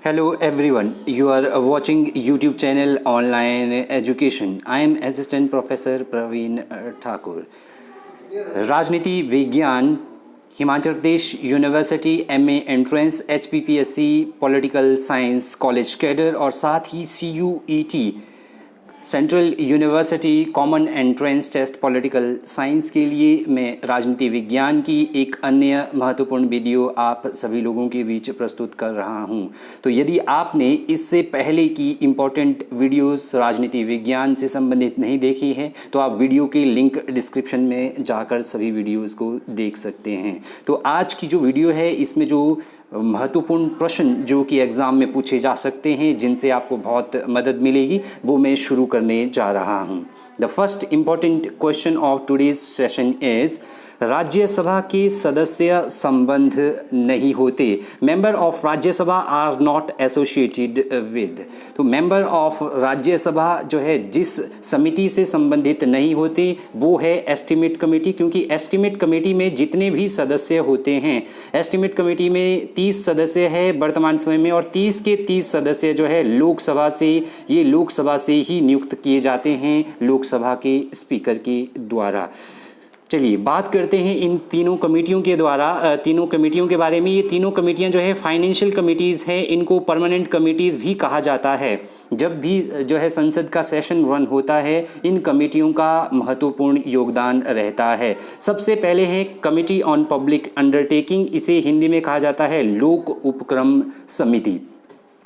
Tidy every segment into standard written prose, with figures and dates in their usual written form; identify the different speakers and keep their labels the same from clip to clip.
Speaker 1: Hello everyone, you are watching YouTube channel Online Education. I am Assistant Professor Praveen Thakur. राजनीति विज्ञान Himachal Pradesh university MA entrance HPPSC political science college cadre और साथ ही CUET central university common entrance test political science के लिए मैं राजनीति विज्ञान की एक अन्य महत्वपूर्ण वीडियो आप सभी लोगों के बीच प्रस्तुत कर रहा हूं। तो यदि आपने इससे पहले की इम्पोर्टेंट वीडियोस राजनीति विज्ञान से संबंधित नहीं देखी हैं तो आप वीडियो के लिंक डिस्क्रिप्शन में जाकर सभी वीडियोस को देख सकते हैं। तो आज की जो वीडियो है इसमें जो महत्वपूर्ण प्रश्न जो कि एग्ज़ाम में पूछे जा सकते हैं जिनसे आपको बहुत मदद मिलेगी वो मैं शुरू करने जा रहा हूँ। The first important question of today's session is Rajya Sabha के सदस्य संबंध नहीं होते। Member of Rajya Sabha are not associated with. तो मेंबर ऑफ राज्यसभा जो है जिस समिति से संबंधित नहीं होते वो है एस्टीमेट कमेटी, क्योंकि एस्टीमेट कमेटी में जितने भी सदस्य होते हैं, एस्टीमेट कमेटी में 30 सदस्य है वर्तमान समय में और 30 के 30 सदस्य जो है लोकसभा से, ये लोकसभा से ही नियुक्त किए जाते हैं लोकसभा के स्पीकर के द्वारा। चलिए बात करते हैं इन तीनों कमेटियों के द्वारा तीनों कमेटियों के बारे में। ये तीनों कमेटियां जो है फाइनेंशियल कमेटीज़ हैं, इनको परमानेंट कमेटीज़ भी कहा जाता है। जब भी जो है संसद का सेशन रन होता है इन कमेटियों का महत्वपूर्ण योगदान रहता है। सबसे पहले है कमेटी ऑन पब्लिक अंडरटेकिंग, इसे हिंदी में कहा जाता है लोक उपक्रम समिति।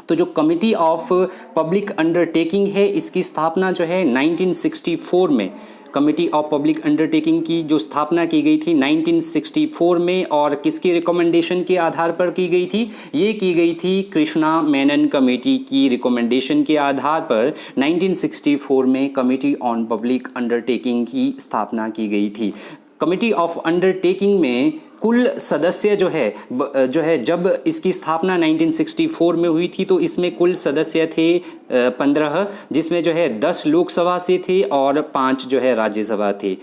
Speaker 1: तो जो कमेटी ऑफ पब्लिक अंडरटेकिंग है इसकी स्थापना जो है 1964 में, कमेटी ऑफ पब्लिक अंडरटेकिंग की जो स्थापना की गई थी 1964 में, और किसकी रिकमेंडेशन के आधार पर की गई थी? ये की गई थी कृष्णा मेनन कमेटी की रिकमेंडेशन के आधार पर 1964 में कमेटी ऑन पब्लिक अंडरटेकिंग की स्थापना की गई थी। कमेटी ऑफ अंडरटेकिंग में कुल सदस्य जो है जब इसकी स्थापना 1964 में हुई थी तो इसमें कुल सदस्य थे 15, जिसमें जो है 10 लोकसभा से थे और 5 जो है राज्यसभा थे।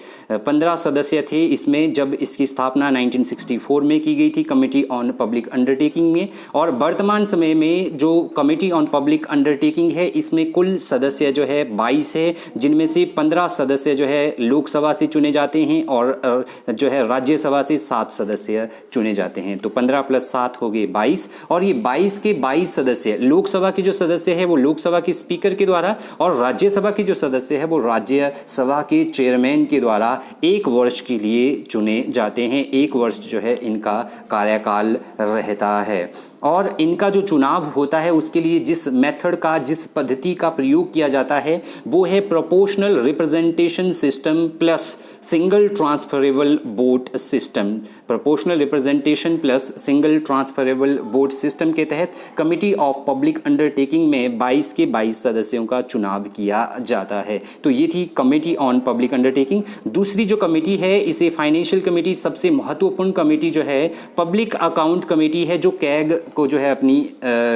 Speaker 1: 15 सदस्य थे इसमें जब इसकी स्थापना 1964 में की गई थी कमेटी ऑन पब्लिक अंडरटेकिंग में। और वर्तमान समय में जो कमेटी ऑन पब्लिक अंडरटेकिंग है इसमें कुल सदस्य जो है 22 है, जिनमें से 15 सदस्य जो है लोकसभा से चुने जाते हैं और जो है राज्यसभा से 7 सदस्य चुने जाते हैं। तो 15 + 7 हो गए 22, और ये 22 के 22 सदस्य लोकसभा के जो सदस्य है वो लोकसभा के स्पीकर के द्वारा और राज्यसभा के जो सदस्य है वो राज्यसभा के चेयरमैन के द्वारा 1 वर्ष के लिए चुने जाते हैं। 1 वर्ष जो है इनका कार्यकाल रहता है और इनका जो चुनाव होता है उसके लिए जिस मेथड का, जिस पद्धति का प्रयोग किया जाता है वो है proportional representation system plus single transferable vote system. Proportional representation plus single transferable vote system के तहत कमेटी ऑफ पब्लिक अंडरटेकिंग में 22 के 22 सदस्यों का चुनाव किया जाता है। तो ये थी कमेटी ऑन पब्लिक अंडरटेकिंग। दूसरी जो कमेटी है इसे फाइनेंशियल कमेटी, सबसे महत्वपूर्ण कमेटी जो है पब्लिक अकाउंट कमेटी है, जो कैग को जो है अपनी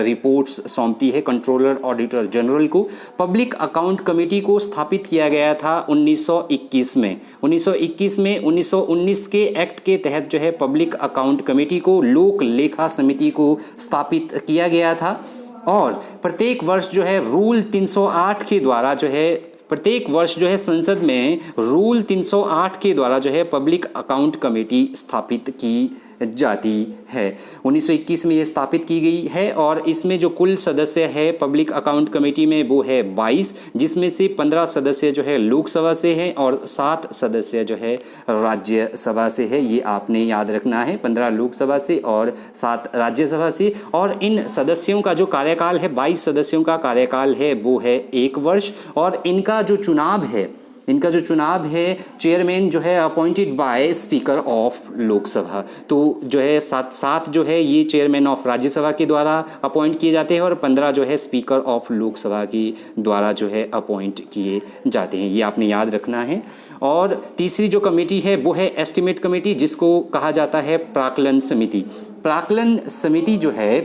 Speaker 1: रिपोर्ट्स सौंपती है कंट्रोलर ऑडिटर जनरल को। पब्लिक अकाउंट कमेटी को स्थापित किया गया था 1921 में। 1919 के एक्ट के तहत जो है पब्लिक अकाउंट कमेटी को लोक लेखा समिति को स्थापित किया गया था। और प्रत्येक वर्ष जो है रूल 308 के द्वारा जो है प्रत्येक वर्ष जो है संसद में रूल 308 के द्वारा जो है पब्लिक अकाउंट कमेटी स्थापित की जाती है। 1921 में ये स्थापित की गई है और इसमें जो कुल सदस्य है पब्लिक अकाउंट कमेटी में वो है 22, जिसमें से 15 सदस्य जो है लोकसभा से हैं और 7 सदस्य जो है राज्यसभा से है। ये आपने याद रखना है, 15 लोकसभा से और 7 राज्यसभा से। और इन सदस्यों का जो कार्यकाल है, 22 सदस्यों का कार्यकाल है वो है 1 वर्ष। और इनका जो चुनाव है चेयरमैन जो है appointed by speaker of Lok Sabha. तो जो है 7 जो है ये चेयरमैन ऑफ राज्यसभा के द्वारा अपॉइंट किए जाते हैं और 15 जो है स्पीकर ऑफ लोकसभा के द्वारा जो है अपॉइंट किए जाते हैं। ये आपने याद रखना है। और तीसरी जो कमेटी है वो है एस्टीमेट कमेटी, जिसको कहा जाता है प्राक्कलन समिति। प्राक्कलन समिति जो है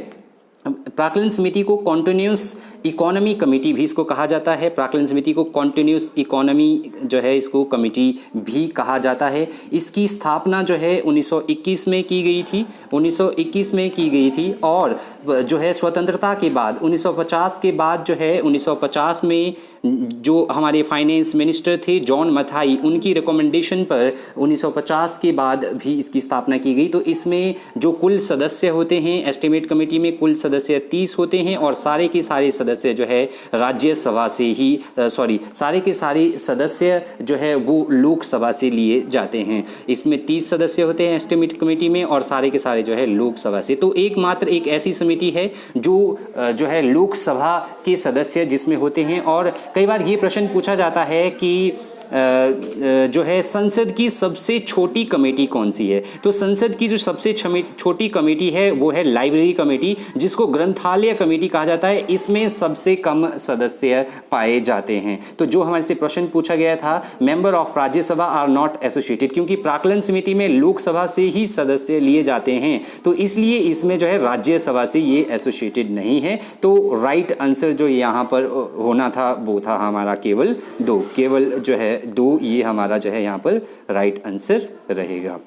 Speaker 1: प्राक्कलन समिति को कॉन्टिन्यूस इकोनॉमी कमेटी भी इसको कहा जाता है। प्राक्कलन समिति को कॉन्टिन्यूस इकोनॉमी जो है इसको कमेटी भी कहा जाता है। इसकी स्थापना जो है 1921 में की गई थी, 1921 में की गई थी। और जो है स्वतंत्रता के बाद 1950 के बाद जो है 1950 में जो हमारे फाइनेंस मिनिस्टर थे जॉन मथाई, उनकी रिकमेंडेशन पर 1950 के बाद भी इसकी स्थापना की गई। तो इसमें जो कुल सदस्य होते हैं एस्टिमेट कमेटी में, कुल सदस्य 30 होते हैं और सारे के सारे सदस्य जो है राज्यसभा से ही सारे के सारे सदस्य जो है वो लोकसभा से लिए जाते हैं। इसमें 30 सदस्य होते हैं एस्टिमेट कमेटी में और सारे के सारे जो है लोकसभा से। तो एकमात्र एक ऐसी समिति है जो है लोकसभा के सदस्य जिसमें होते हैं। और कई बार ये प्रश्न पूछा जाता है कि जो है संसद की सबसे छोटी कमेटी कौन सी है। तो संसद की जो सबसे छोटी कमेटी है वो है लाइब्रेरी कमेटी, जिसको ग्रंथालय कमेटी कहा जाता है। इसमें सबसे कम सदस्य पाए जाते हैं। तो जो हमारे से प्रश्न पूछा गया था, member of Rajya Sabha are not associated, क्योंकि प्राक्कलन समिति में लोकसभा से ही सदस्य लिए जाते हैं, तो इसलिए इसमें जो है राज्यसभा से ये एसोसिएटेड नहीं है। तो राइट आंसर जो यहाँ पर होना था वो था हमारा केवल 2, केवल जो है 2, ये हमारा जो है यहाँ पर राइट आंसर रहेगा।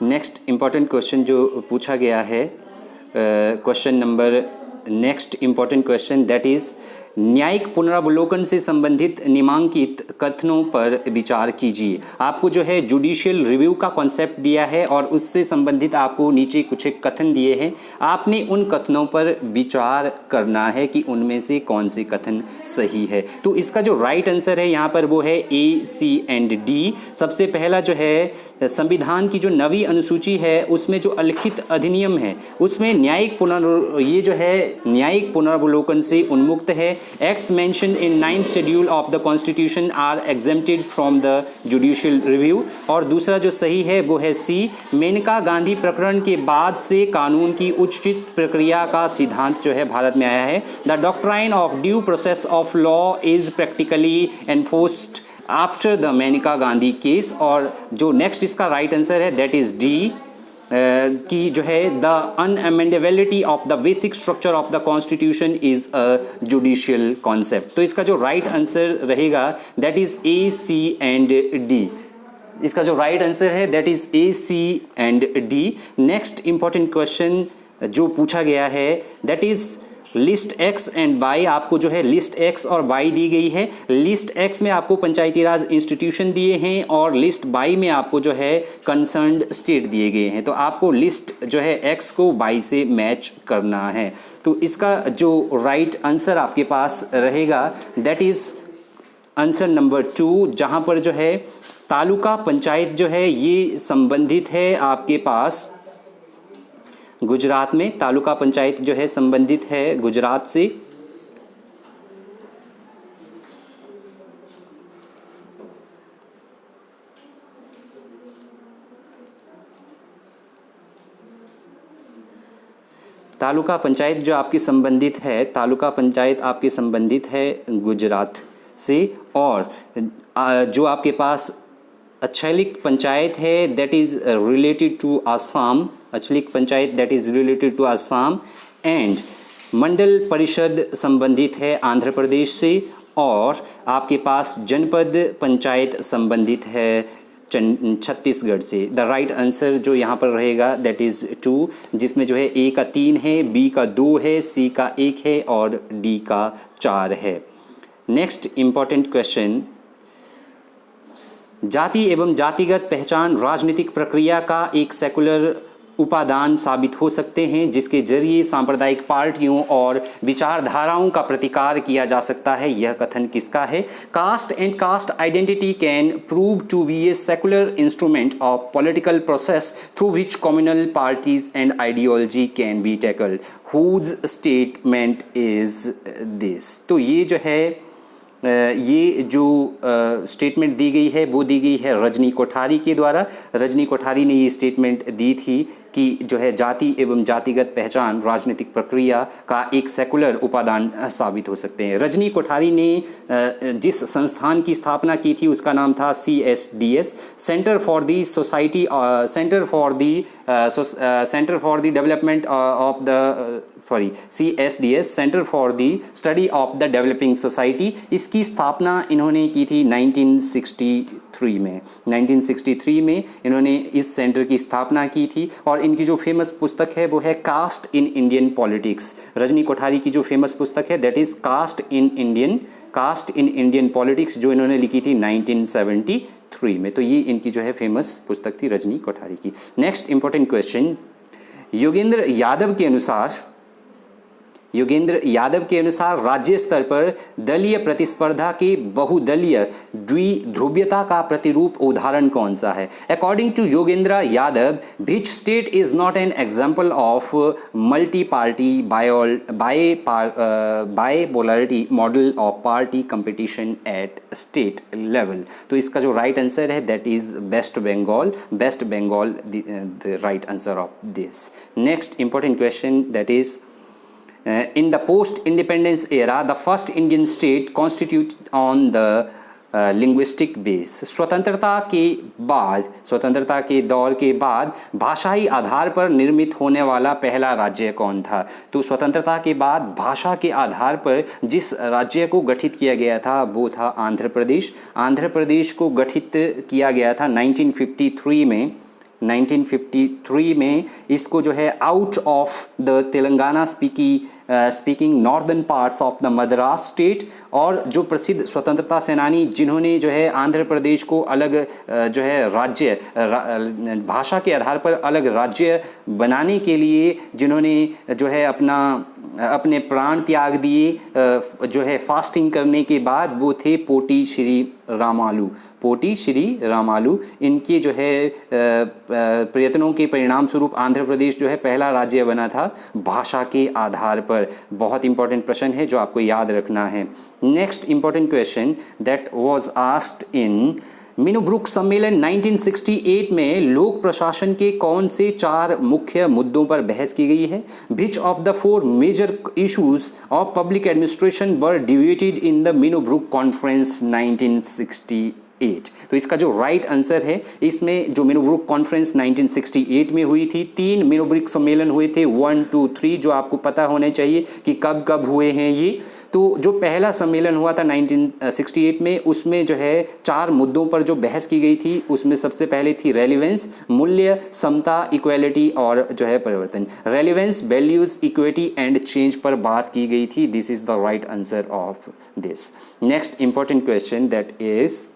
Speaker 1: नेक्स्ट इंपॉर्टेंट क्वेश्चन जो पूछा गया है, question number next important question that is न्यायिक पुनरावलोकन से संबंधित निम्नलिखित कथनों पर विचार कीजिए। आपको जो है जुडिशियल रिव्यू का कॉन्सेप्ट दिया है और उससे संबंधित आपको नीचे कुछ एक कथन दिए हैं। आपने उन कथनों पर विचार करना है कि उनमें से कौन से कथन सही है। तो इसका जो राइट आंसर है यहाँ पर वो है A, C एंड D। सबसे पहला जो है संविधान की जो 9वीं अनुसूची है उसमें जो अलिखित अधिनियम है उसमें न्यायिक पुनरावलोकन से उन्मुक्त है। Acts mentioned in 9th schedule of the Constitution are exempted from the judicial review। और दूसरा जो सही है वो है C, मेनका गांधी प्रकरण के बाद से कानून की उचित प्रक्रिया का सिद्धांत जो है भारत में आया है। The doctrine of due process of law is practically enforced after the Maneka Gandhi case. और जो नेक्स्ट इसका राइट आंसर है दैट इज D कि जो है the unamendability of the basic structure of the constitution is a judicial concept. तो इसका जो राइट आंसर रहेगा that is A, C and D। इसका जो राइट आंसर है that is A, C and D। Next important question जो पूछा गया है that is list X and Y. आपको जो है लिस्ट एक्स और बाई दी गई है। लिस्ट एक्स में आपको पंचायती राज इंस्टीट्यूशन दिए हैं और लिस्ट बाई में आपको जो है कंसर्न्ड स्टेट दिए गए हैं। तो आपको लिस्ट जो है एक्स को बाई से मैच करना है। तो इसका जो राइट आंसर आपके पास रहेगा दैट इज आंसर नंबर 2, जहाँ पर जो है तालुका पंचायत जो है ये संबंधित है आपके पास गुजरात में। तालुका पंचायत जो है संबंधित है गुजरात से। तालुका पंचायत जो आपकी संबंधित है, तालुका पंचायत आपकी संबंधित है गुजरात से। और जो आपके पास अच्छलिक पंचायत है that is related to Assam, Anchalik panchayat that is related to Assam. And Mandal Parishad संबंधित है आंध्र प्रदेश से। और आपके पास जनपद पंचायत संबंधित है छत्तीसगढ़ से। द राइट आंसर जो यहाँ पर रहेगा दैट इज़ 2, जिसमें जो है A का 3 है, B का 2 है, C का 1 है और D का 4 है। नेक्स्ट इम्पॉर्टेंट क्वेश्चन, जाति एवं जातिगत पहचान राजनीतिक प्रक्रिया का एक सेकुलर उपादान साबित हो सकते हैं जिसके जरिए सांप्रदायिक पार्टियों और विचारधाराओं का प्रतिकार किया जा सकता है। यह कथन किसका है? Caste and caste identity can prove to be a secular instrument of political process through which communal parties and ideology can be tackled. Whose statement is this? तो ये जो है ये जो स्टेटमेंट दी गई है वो दी गई है रजनी कोठारी के द्वारा। रजनी कोठारी ने ये स्टेटमेंट दी थी कि जो है जाति एवं जातिगत पहचान राजनीतिक प्रक्रिया का एक सेकुलर उपादान साबित हो सकते हैं। रजनी कोठारी ने जिस संस्थान की स्थापना की थी उसका नाम था CSDS, centre for the society, centre for the development of the CSDS, centre for the study of the developing society. इसकी स्थापना इन्होंने की थी 1963 में। 1963 में इन्होंने इस सेंटर की स्थापना की थी और इनकी जो फेमस पुस्तक है वो है caste in Indian politics. Rajni Kothari की जो फेमस पुस्तक है that is caste in Indian politics, जो इन्होंने लिखी थी 1973 में। तो ये इनकी जो है फेमस पुस्तक थी रजनी कोठारी की। Next important question, Yogendra Yadav के अनुसार राज्य स्तर पर दलीय प्रतिस्पर्धा के बहुदलीय द्विध्रुवीयता का प्रतिरूप उदाहरण कौन सा है? According to Yogendra Yadav, which state is not an example of multi-party bipolarity model of party competition at state level? तो इसका जो राइट आंसर है that is West Bengal the right answer of this. Next important question that is in the post-independence era, the first Indian state constituted on the linguistic base. स्वतंत्रता के दौर के बाद भाषाई आधार पर निर्मित होने वाला पहला राज्य कौन था? तो स्वतंत्रता के बाद भाषा के आधार पर जिस राज्य को गठित किया गया था वो था आंध्र प्रदेश। आंध्र प्रदेश को गठित किया गया था 1953 में। 1953 में इसको जो है out of the Telangana speaking northern parts of the Madras state. और जो प्रसिद्ध स्वतंत्रता सेनानी जिन्होंने जो है आंध्र प्रदेश को अलग जो है राज्य भाषा के आधार पर अलग राज्य बनाने के लिए जिन्होंने जो है अपने प्राण त्याग दिए जो है फास्टिंग करने के बाद, वो थे पोटी श्री रामालू। इनके जो है प्रयत्नों के परिणाम स्वरूप आंध्र प्रदेश जो है पहला राज्य बना था भाषा के आधार पर। बहुत इंपॉर्टेंट प्रश्न है जो आपको याद रखना है। Next important question that was asked in Minnowbrook सम्मेलन 1968 में लोक प्रशासन के कौन से 4 मुख्य मुद्दों पर बहस की गई है? Which of the 4 major issues of public administration were debated in the Meenubruck Conference 1968? तो इसका जो राइट आंसर है, इसमें जो मीनूब्रुक कॉन्फ्रेंस 1968 में हुई थी, 3 मीनूब्रुक सम्मेलन हुए थे, 1, 2, 3, जो आपको पता होने चाहिए कि कब कब हुए हैं ये। तो जो पहला सम्मेलन हुआ था 1968 में, उसमें जो है 4 मुद्दों पर जो बहस की गई थी, उसमें सबसे पहले थी रेलिवेंस, मूल्य, समता, इक्वालिटी और जो है परिवर्तन। Relevance, values, equity and change पर बात की गई थी। This is the right answer of this. Next important question that is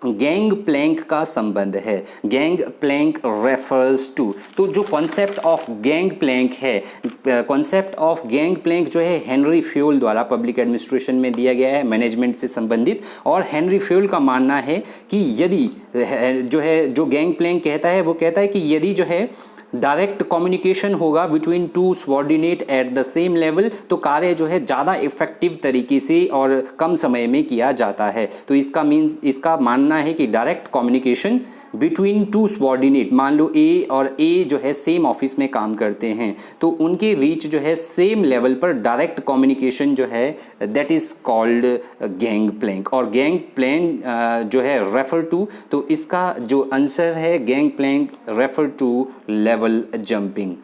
Speaker 1: gang plank का संबंध है। गैंग प्लैंक रेफर्स टू, तो जो कॉन्सेप्ट ऑफ गैंग प्लैंक है, कॉन्सेप्ट ऑफ गैंग प्लैंक जो है हेनरी फ्यूल द्वारा पब्लिक एडमिनिस्ट्रेशन में दिया गया है, मैनेजमेंट से संबंधित। और हेनरी फ्यूल का मानना है कि यदि जो गैंग प्लैंक कहता है, वो कहता है कि यदि जो है डायरेक्ट कम्युनिकेशन होगा between 2 subordinate at the same level, तो कार्य जो है ज़्यादा इफेक्टिव तरीके से और कम समय में किया जाता है। तो इसका मानना है कि डायरेक्ट कम्युनिकेशन बिटवीन 2 सबऑर्डिनेट, मान लो ए और ए जो है सेम ऑफिस में काम करते हैं, तो उनके बीच जो है सेम लेवल पर डायरेक्ट कम्युनिकेशन जो है that is called gang plank. और गैंग प्लैंक जो है रेफर टू, तो इसका जो आंसर है gang plank refer to level jumping.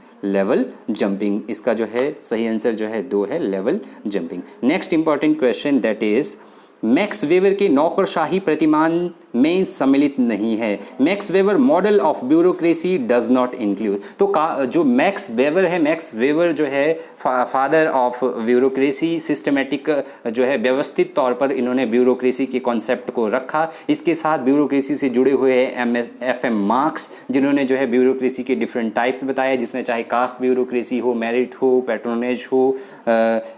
Speaker 1: इसका जो है सही आंसर जो है 2 है, level jumping. Next important question that is Max Weber के नौकरशाही प्रतिमान में सम्मिलित नहीं है। Max Weber model of bureaucracy does not include, तो जो मैक्स वेबर है, मैक्स वेबर जो है फादर ऑफ ब्यूरोक्रेसी, सिस्टमेटिक जो है व्यवस्थित तौर पर इन्होंने ब्यूरोक्रेसी के कॉन्सेप्ट को रखा। इसके साथ ब्यूरोक्रेसी से जुड़े हुए हैं FM मार्क्स, जिन्होंने जो है ब्यूरोक्रेसी के डिफरेंट टाइप्स बताए, जिसमें चाहे कास्ट ब्यूरोक्रेसी हो, मेरिट हो, पैट्रोनेज हो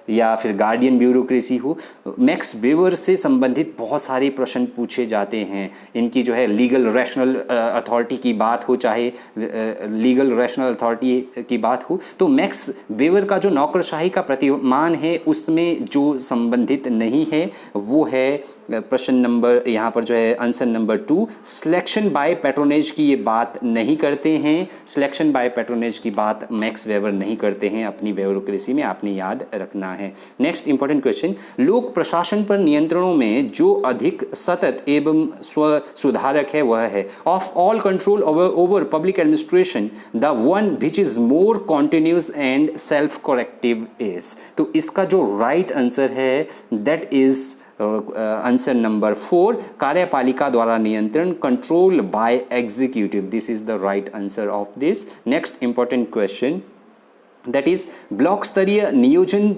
Speaker 1: या फिर गार्डियन ब्यूरोक्रेसी हो। मैक्स वेबर से संबंधित बहुत सारे प्रश्न पूछे जाते हैं। इनकी जो है लीगल रैशनल अथॉरिटी की बात हो, चाहे लीगल रैशनल अथॉरिटी की बात हो, तो मैक्स वेबर का जो नौकरशाही का प्रतिमान है उसमें जो संबंधित नहीं है वो है प्रश्न नंबर, यहाँ पर जो है answer number 2, selection bye patronage की ये बात नहीं करते हैं। सिलेक्शन बाय पैट्रोनेज की बात मैक्स वेबर नहीं करते हैं अपनी ब्यूरोक्रेसी में, आपने याद रखना है। नेक्स्ट इंपॉर्टेंट क्वेश्चन, लोक प्रशासन पर नियंत्रणों में जो अधिक सतत एवं स्व सुधारक है वह है, of all control over public administration the one which is more continuous and self corrective is. तो इसका जो राइट आंसर है दैट इज आंसर नंबर 4, कार्यपालिका द्वारा नियंत्रण, control by executive. This is the right answer of this. Next important question that is block स्तरीय नियोजन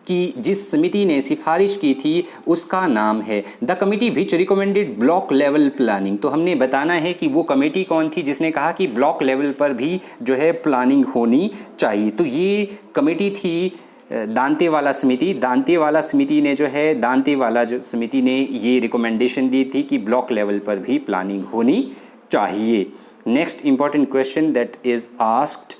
Speaker 1: की जिस समिति ने सिफारिश की थी उसका नाम है the committee which recommended block level planning. तो हमने बताना है कि वो कमेटी कौन थी जिसने कहा कि ब्लॉक लेवल पर भी जो है प्लानिंग होनी चाहिए। तो ये कमेटी थी दांतेवाला समिति। दांतेवाला समिति ने जो है दांतेवाला जो समिति ने ये रिकमेंडेशन दी थी कि ब्लॉक लेवल पर भी प्लानिंग होनी चाहिए। Next important question that is asked,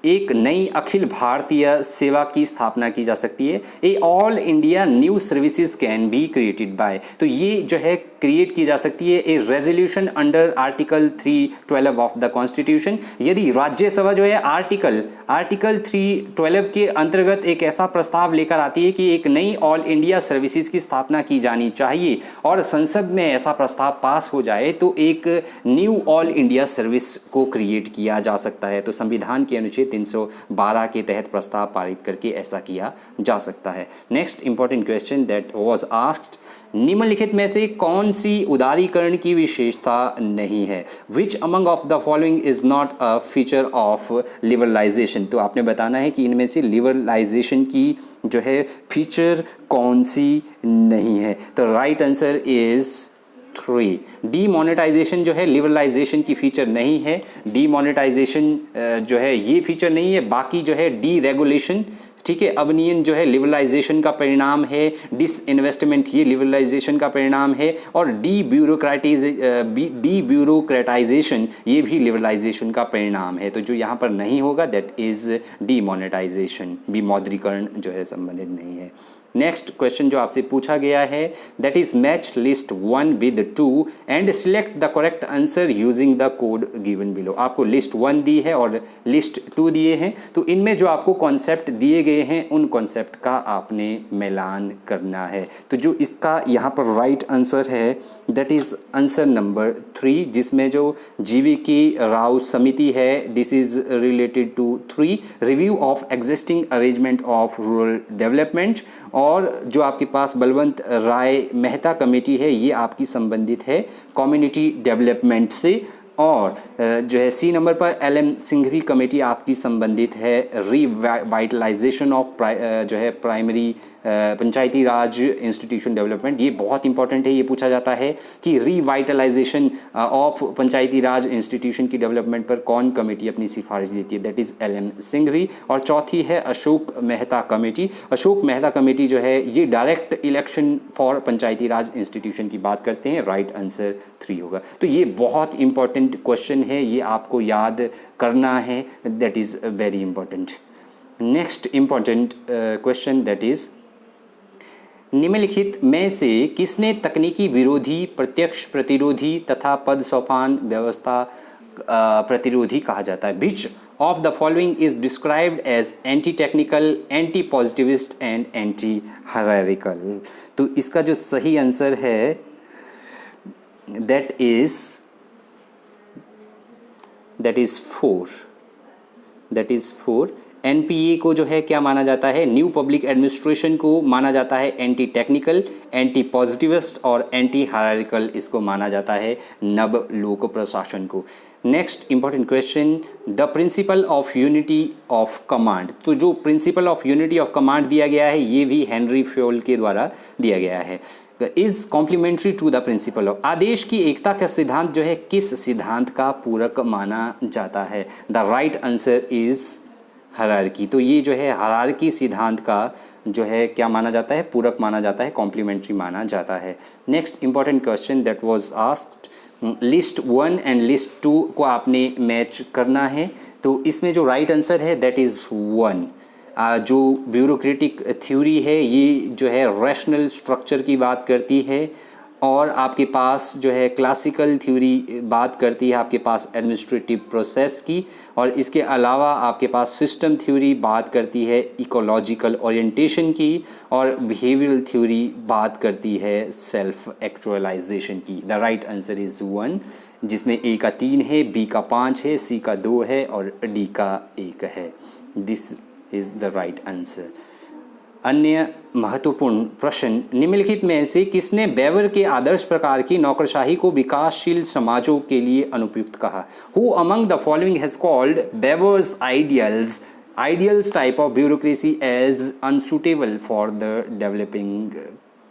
Speaker 1: एक नई अखिल भारतीय सेवा की स्थापना की जा सकती है। A all India new services can be created by. तो ये जो है क्रिएट की जा सकती है a resolution under article 312 of the constitution. यदि राज्यसभा जो है आर्टिकल 312 के अंतर्गत एक ऐसा प्रस्ताव लेकर आती है कि एक नई ऑल इंडिया सर्विसेज की स्थापना की जानी चाहिए और संसद में ऐसा प्रस्ताव पास हो जाए तो एक न्यू ऑल इंडिया सर्विस को क्रिएट किया जा सकता है। तो संविधान के अनुच्छेद 312 के तहत प्रस्ताव पारित करके ऐसा किया जा सकता है। Next important question that was asked, निम्नलिखित में से कौन सी उदारीकरण की विशेषता नहीं है? Which among of the following is not a feature of liberalisation. तो आपने बताना है कि इनमें से लिबरलाइजेशन की जो है फीचर कौन सी नहीं है। तो राइट आंसर इज 3, डीमोनेटाइजेशन जो है लिबरलाइजेशन की फीचर नहीं है। डीमोनेटाइजेशन जो है ये फीचर नहीं है। बाकी जो है डी रेगुलेशन, ठीक है, अवनियन जो है लिबरलाइजेशन का परिणाम है। डिसइन्वेस्टमेंट ये लिबरलाइजेशन का परिणाम है। और डी ब्यूरोक्रेटाइजेशन ये भी लिबरलाइजेशन का परिणाम है। तो जो यहाँ पर नहीं होगा दैट इज डीमोनेटाइजेशन, विमौद्रीकरण जो है संबंधित नहीं है। नेक्स्ट क्वेश्चन जो आपसे पूछा गया है that is match list 1 with 2 and select the correct answer using the code given below. आपको लिस्ट 1 दी है और लिस्ट 2 दिए हैं, तो इनमें जो आपको कॉन्सेप्ट दिए गए हैं उन कॉन्सेप्ट का आपने मिलान करना है। तो जो इसका यहाँ पर राइट आंसर है दैट इज आंसर नंबर 3, जिसमें जो जीवीके राव समिति है this is related to 3, review of existing arrangement of rural development, और जो आपके पास बलवंत राय मेहता कमेटी है ये आपकी संबंधित है कम्युनिटी डेवलपमेंट से, और जो है सी नंबर पर LM सिंघवी कमेटी आपकी संबंधित है रिवाइटलाइजेशन ऑफ जो है प्राइमरी पंचायती राज इंस्टीट्यूशन डेवलपमेंट। ये बहुत इंपॉर्टेंट है, ये पूछा जाता है कि revitalisation of Panchayati Raj institution की डेवलपमेंट पर कौन कमेटी अपनी सिफारिश देती है, दैट इज़ LM सिंघवी। और चौथी है अशोक मेहता कमेटी। अशोक मेहता कमेटी जो है ये direct election for Panchayati Raj institution की बात करते हैं। राइट आंसर 3 होगा। तो ये बहुत इंपॉर्टेंट क्वेश्चन है, ये आपको याद करना है, that is very important. Next important question that is, निम्नलिखित में से किसने तकनीकी विरोधी, प्रत्यक्ष प्रतिरोधी तथा पद सोपान व्यवस्था प्रतिरोधी कहा जाता है? Which of the following is described as anti technical, anti positivist and anti hierarchical. तो इसका जो सही आंसर है दैट इज 4। NPA को जो है क्या माना जाता है? न्यू पब्लिक एडमिनिस्ट्रेशन को माना जाता है एंटी टेक्निकल, एंटी पॉजिटिविस्ट और एंटी हायरार्किकल इसको माना जाता है नव लोक प्रशासन को। Next important question, the principle of unity of command. तो जो principle of unity of command दिया गया है ये भी हेनरी फ्योल के द्वारा दिया गया है। Is complementary to the principle of, आदेश की एकता का सिद्धांत जो है किस सिद्धांत का पूरक माना जाता है? The right answer is hierarchy. तो ये जो है हायरार्की सिद्धांत का जो है क्या माना जाता है, पूरक माना जाता है, कॉम्प्लीमेंट्री माना जाता है। Next important question that was asked, list 1 and list 2 को आपने मैच करना है। तो इसमें जो राइट आंसर है दैट इज़ 1। जो ब्यूरोक्रेटिक थ्योरी है ये जो है रैशनल स्ट्रक्चर की बात करती है, और आपके पास जो है क्लासिकल थ्योरी बात करती है आपके पास एडमिनिस्ट्रेटिव प्रोसेस की, और इसके अलावा आपके पास सिस्टम थ्योरी बात करती है इकोलॉजिकल ओरिएंटेशन की, और बिहेवियरल थ्योरी बात करती है सेल्फ एक्चुअलाइजेशन की। द राइट आंसर इज़ 1, जिसमें ए का 3 है, बी का 5 है, सी का 2 है और डी का 1 है। This is the right answer. अन्य महत्वपूर्ण प्रश्न, निम्नलिखित में से किसने बेवर के आदर्श प्रकार की नौकरशाही को विकासशील समाजों के लिए अनुपयुक्त कहा? Who among the following has called Weber's ideals type of bureaucracy as unsuitable for the developing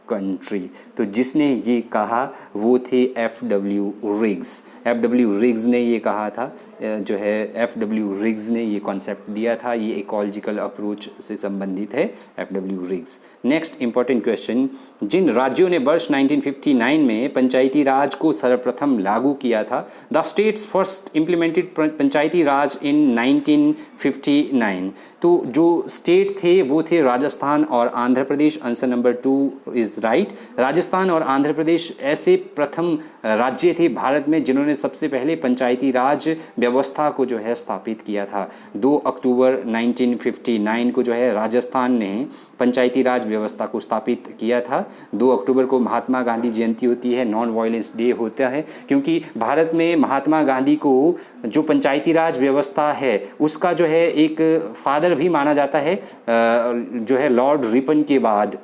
Speaker 1: country? तो जिसने ये कहा वो थे एफ.डब्ल्यू. रिग्स। एफ.डब्ल्यू. रिग्स ने ये कहा था, जो है एफ.डब्ल्यू. रिग्स ने ये कॉन्सेप्ट दिया था, ये इकोलॉजिकल अप्रोच से संबंधित है, F W. Riggs. Next important question, जिन राज्यों ने वर्ष 1959 में पंचायती राज को सर्वप्रथम लागू किया था, the states first implemented panchayati raj in 1959। तो जो स्टेट थे वो थे राजस्थान और Andhra Pradesh. Answer number 2 is right. Rajasthan और आंध्र प्रदेश ऐसे प्रथम राज्य थे भारत में जिन्होंने सबसे पहले पंचायती राज व्यवस्था को जो है स्थापित किया था। 2 अक्टूबर 1959 को जो है राजस्थान ने पंचायती राज व्यवस्था को स्थापित किया था। 2 अक्टूबर को महात्मा गांधी जयंती होती है, नॉन वायलेंस डे होता है, क्योंकि भारत में महात्मा गांधी को जो पंचायती राज व्यवस्था है उसका जो है एक फादर भी माना जाता है, जो है लॉर्ड रिपन के बाद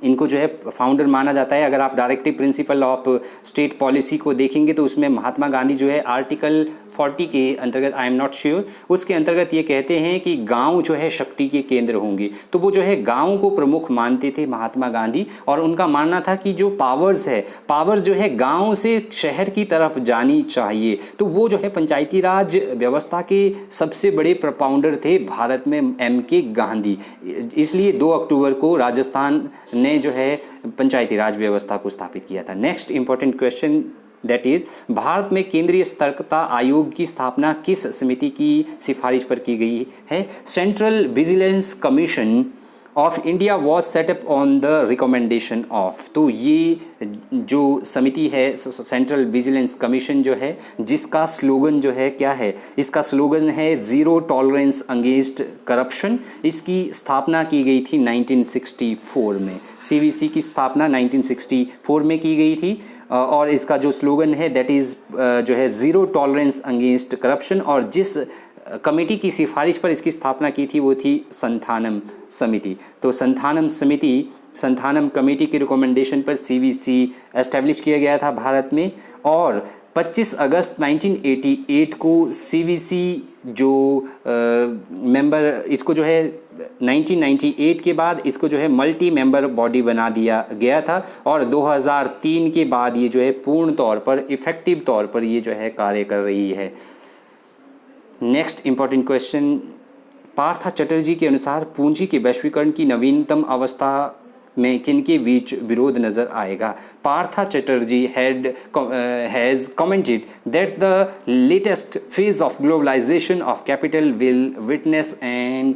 Speaker 1: इनको जो है फाउंडर माना जाता है। अगर आप directive principle of state policy को देखेंगे तो उसमें महात्मा गांधी जो है आर्टिकल 40 के अंतर्गत, आई एम नॉट श्योर, उसके अंतर्गत ये कहते हैं कि गांव जो है शक्ति के केंद्र होंगे। तो वो जो है गांव को प्रमुख मानते थे महात्मा गांधी, और उनका मानना था कि जो पावर्स जो है गांव से शहर की तरफ जानी चाहिए। तो वो जो है पंचायती राज व्यवस्था के सबसे बड़े प्रपाउंडर थे भारत में M.K. गांधी। इसलिए 2 अक्टूबर को राजस्थान ने जो है पंचायती राज व्यवस्था को स्थापित किया था। Next important question that is, Bharat में केंद्रीय सतर्कता आयोग की स्थापना किस समिति की सिफारिश पर की गई है? Central vigilance commission of India was setup on the recommendation of. तो ये जो समिति है सेंट्रल विजिलेंस कमीशन जो है, जिसका स्लोगन जो है क्या है? इसका स्लोगन है ज़ीरो टॉलरेंस अगेंस्ट करप्शन। इसकी स्थापना की गई थी 1964 में। CVC की स्थापना 1964 में की गई थी, और इसका जो स्लोगन है दैट इज़ जो है ज़ीरो टॉलरेंस अगेंस्ट करप्शन। और जिस कमेटी की सिफारिश पर इसकी स्थापना की थी वो थी संथानम समिति। तो संथानम कमेटी के रिकमेंडेशन पर CVC एस्टेब्लिश किया गया था भारत में, और 25 अगस्त 1988 को CVC जो मेंबर, इसको जो है 1998 के बाद इसको जो है मल्टी मेंबर बॉडी बना दिया गया था, और 2003 के बाद ये जो है पूर्ण तौर पर इफेक्टिव तौर पर ये जो है कार्य कर रही है। Next important question, Partha Chatterjee के अनुसार पूंजी के वैश्वीकरण की नवीनतम अवस्था में किनके बीच विरोध नजर आएगा? Partha Chatterjee has commented that the latest phase of globalization of capital will witness an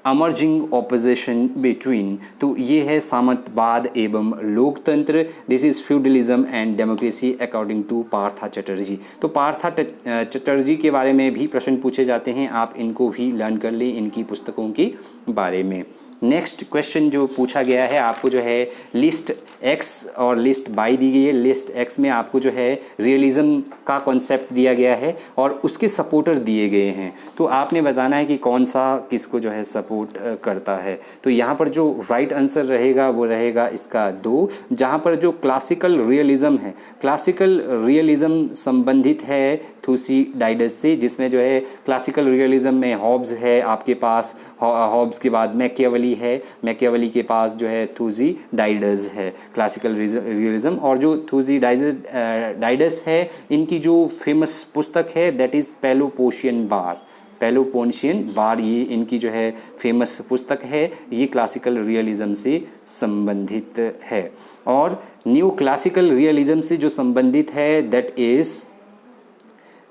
Speaker 1: emerging opposition between. तो ये है सामंतवाद एवं लोकतंत्र, this is feudalism and democracy according to Partha Chatterjee. तो पार्था चटर्जी के बारे में भी प्रश्न पूछे जाते हैं, आप इनको भी लर्न कर लें इनकी पुस्तकों के बारे में। नेक्स्ट क्वेश्चन जो पूछा गया है आपको जो है लिस्ट X और लिस्ट Y दी गई है। लिस्ट X में आपको जो है रियलिज्म का कॉन्सेप्ट दिया गया है और उसके सपोर्टर दिए गए हैं, तो आपने बताना है कि कौन सा किसको जो है सपोर्ट करता है। तो यहाँ पर जो राइट आंसर रहेगा वो रहेगा इसका 2, जहाँ पर जो क्लासिकल रियलिज्म है, क्लासिकल रियलिज्म संबंधित है थुसीडाइडस से, जिसमें जो है क्लासिकल रियलिज्म में हॉब्स है आपके पास, हॉब्स के बाद मैकियावेली है, मैकियावेली के पास जो है थुसीडाइडस है क्लासिकल रियलिज्म। और जो थुसीडाइडस है इनकी जो फेमस पुस्तक है दैट इज़ पेलोपोशियन वार। पेलोपोनेशियन वार, ये इनकी जो है फेमस पुस्तक है, ये क्लासिकल रियलिज्म से संबंधित है। और न्यू क्लासिकल रियलिज्म से जो संबंधित है that is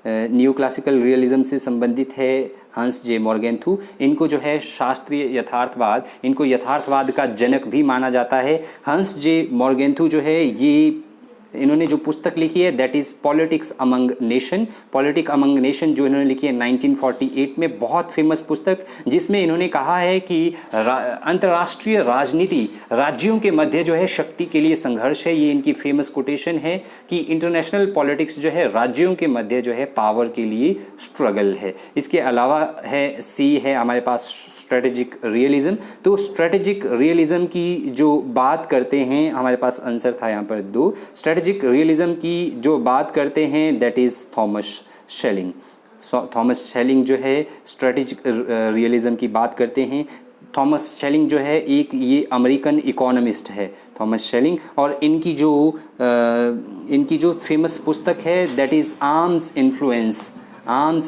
Speaker 1: new classical realism से संबंधित है हंस जे मॉर्गेंथू। इनको जो है शास्त्रीय यथार्थवाद, इनको यथार्थवाद का जनक भी माना जाता है। हंस जे मॉर्गेंथू जो है ये इन्होंने जो पुस्तक लिखी है that is politics among nation. Politic among nation जो इन्होंने लिखी है 1948 में, बहुत फेमस पुस्तक, जिसमें इन्होंने कहा है कि अंतर्राष्ट्रीय राजनीति राज्यों के मध्य जो है शक्ति के लिए संघर्ष है। ये इनकी फेमस कोटेशन है कि इंटरनेशनल पॉलिटिक्स जो है राज्यों के मध्य जो है पावर के लिए स्ट्रगल है। इसके अलावा है सी है हमारे पास स्ट्रेटेजिक रियलिज्म। तो स्ट्रेटेजिक रियलिज्म की जो बात करते हैं, हमारे पास आंसर था यहाँ पर 2। स्ट्रेटेजिक रियलिज्म की जो बात करते हैं that is Thomas shelling. Thomas shelling जो है स्ट्रेटेजिक रियलिज्म की बात करते हैं। थॉमस शेलिंग जो है एक ये अमेरिकन इकोनॉमिस्ट है थॉमस शेलिंग, और इनकी जो फेमस पुस्तक है दैट इज़ आर्म्स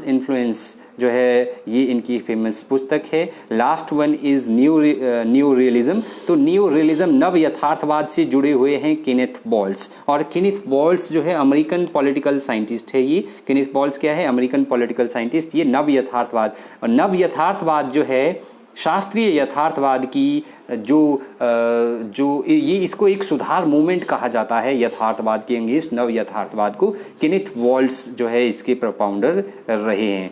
Speaker 1: इन्फ्लुएंस जो है ये इनकी फेमस पुस्तक है। Last one is new realism. तो न्यू रियलिज्म नव यथार्थवाद से जुड़े हुए हैं केनेथ बॉल्स, और केनेथ बॉल्स जो है अमेरिकन पॉलिटिकल साइंटिस्ट है। ये केनेथ बॉल्स क्या है? American political scientist. ये नव यथार्थवाद, और नव यथार्थवाद जो है शास्त्रीय यथार्थवाद की जो ये इसको एक सुधार मूवमेंट कहा जाता है यथार्थवाद के अगेंस्ट नव यथार्थवाद को। केनेथ बॉल्स जो है इसके प्रोपाउंडर रहे हैं।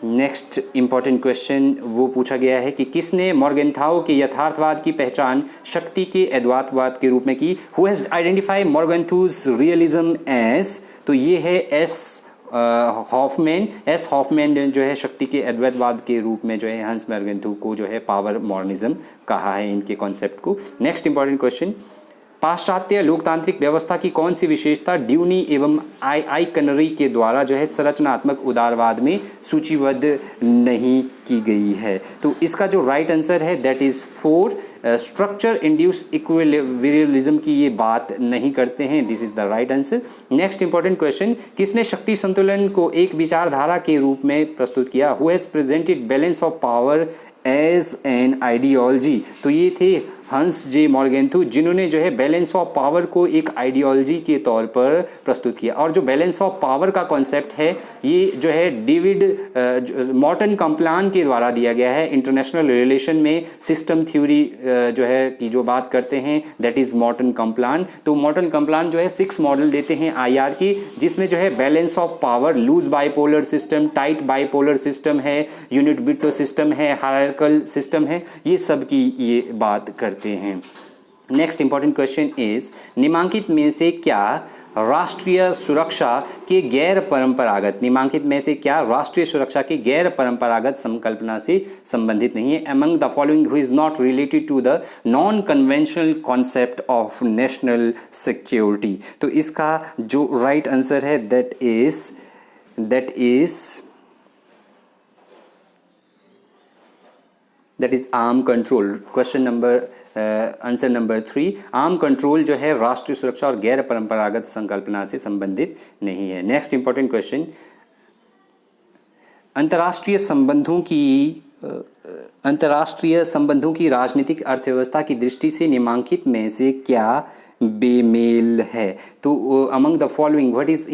Speaker 1: नेक्स्ट इंपॉर्टेंट क्वेश्चन वो पूछा गया है कि किसने मॉर्गेंथाउ के यथार्थवाद की पहचान शक्ति के अद्वैतवाद के रूप में की? Who has identify Morgenthau's realism as? तो ये है एस हॉफमैन जो है शक्ति के अद्वैतवाद के रूप में जो है हंस मॉर्गेंथू को जो है पावर मॉर्निज्म कहा है इनके कॉन्सेप्ट को। नेक्स्ट इंपॉर्टेंट क्वेश्चन, पाश्चात्य लोकतांत्रिक व्यवस्था की कौन सी विशेषता ड्यूनी एवं आइकनरी के द्वारा जो है संरचनात्मक उदारवाद में सूचीबद्ध नहीं की गई है? तो इसका जो राइट आंसर है दैट इज़ 4। स्ट्रक्चर इंड्यूस इक्विलिब्रियलिज्म की ये बात नहीं करते हैं, this is the right answer. Next important question, किसने शक्ति संतुलन को एक विचारधारा के रूप में प्रस्तुत किया? Who has presented balance of power as an ideology? तो ये थे हंस जे मॉर्गेंथू, जिन्होंने जो है बैलेंस ऑफ पावर को एक आइडियोलॉजी के तौर पर प्रस्तुत किया। और जो बैलेंस ऑफ पावर का कॉन्सेप्ट है ये जो है डेविड मॉर्टन कम्प्लान के द्वारा दिया गया है। इंटरनेशनल रिलेशन में सिस्टम थ्योरी जो है की जो बात करते हैं दैट इज़ मॉर्टन कम्प्लान। तो मॉर्टन कम्प्लान जो है 6 मॉडल देते हैं IR की, जिसमें जो है balance of power, loose bipolar system, tight bipolar system है, यूनिट बिट्टो सिस्टम है, हायरार्किकल सिस्टम है, ये सब की ये बात करते हैं। नेक्स्ट इंपॉर्टेंट क्वेश्चन इज, निम्नलिखित में से क्या राष्ट्रीय सुरक्षा के गैर परंपरागत, निम्नलिखित में से क्या राष्ट्रीय सुरक्षा के गैर परंपरागत संकल्पना से संबंधित नहीं है? Among the following who is not related to the non conventional concept of national security? तो इसका जो राइट आंसर है that is arm control. Question number answer number 3, arm control जो है राष्ट्रीय सुरक्षा और गैर परंपरागत संकल्पना से संबंधित नहीं है। नेक्स्ट इंपॉर्टेंट क्वेश्चन, अंतर्राष्ट्रीय संबंधों की राजनीतिक अर्थव्यवस्था की दृष्टि से निम्नलिखित में से क्या बेमेल है? तो among the following what is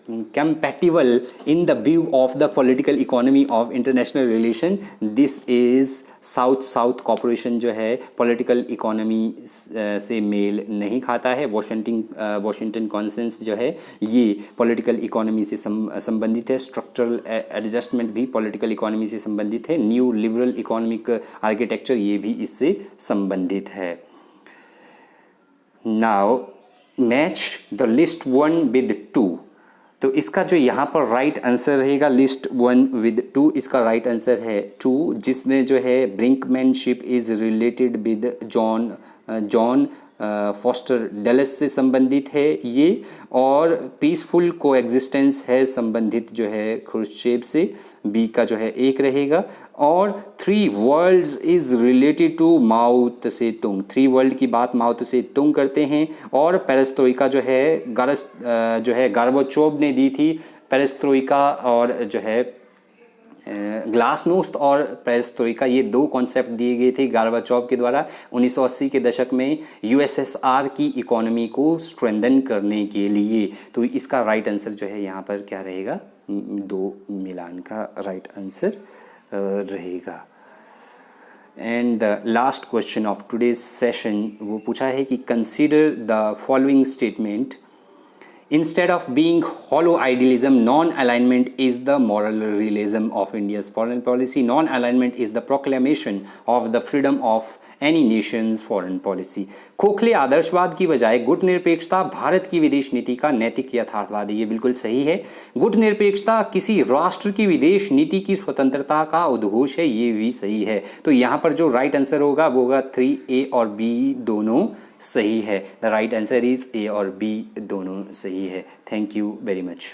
Speaker 1: incompatible in the view of the political economy of international relation? This is south corporation जो है पॉलिटिकल इकोनॉमी से मेल नहीं खाता है। वॉशिंगटन कॉन्सेंस जो है ये पॉलिटिकल इकोनॉमी से संबंधित है। स्ट्रक्चरल एडजस्टमेंट भी पॉलिटिकल इकोनॉमी से संबंधित है। न्यू लिबरल इकोनॉमिक आर्किटेक्चर ये भी इससे संबंधित है। Now match the list 1 with 2। तो इसका जो यहाँ पर राइट आंसर रहेगा लिस्ट 1 with 2, इसका राइट आंसर है 2, जिसमें जो है brinkmanship is related with John foster Dulles से संबंधित है ये, और पीसफुल कोएग्जिस्टेंस है संबंधित जो है खुर्शचेव से, बी का जो है एक रहेगा। और three worlds is related to Mao Tse Tung, three world की बात माओ त्से तुंग करते हैं। और पेरेस्ट्रोइका जो है गार्बाचोव ने दी थी। पेरेस्ट्रोइका और जो है ग्लासनोस्ट और पेरेस्ट्रोइका, ये दो कॉन्सेप्ट दिए गए थे गार्बाचोव के द्वारा 1980 के दशक में यूएसएसआर की इकोनॉमी को स्ट्रेंथन करने के लिए। तो इसका राइट आंसर जो है यहाँ पर क्या रहेगा, दो मिलान का राइट आंसर रहेगा। And the last question of today's session वो पूछा है कि consider the following statement, instead of being hollow idealism, non-alignment is the moral realism of India's foreign policy. Non-alignment is the proclamation of the freedom of any nation's foreign policy. खोखले आदर्शवाद की बजाय गुट निरपेक्षता भारत की विदेश नीति का नैतिक यथार्थवाद है। ये बिल्कुल सही है। गुट निरपेक्षता किसी राष्ट्र की विदेश नीति की स्वतंत्रता का उद्घोष है, ये भी सही है। तो यहाँ पर जो राइट आंसर होगा वो होगा 3A और B दोनों सही है। The right answer is a और बी दोनों सही है। Thank you very much.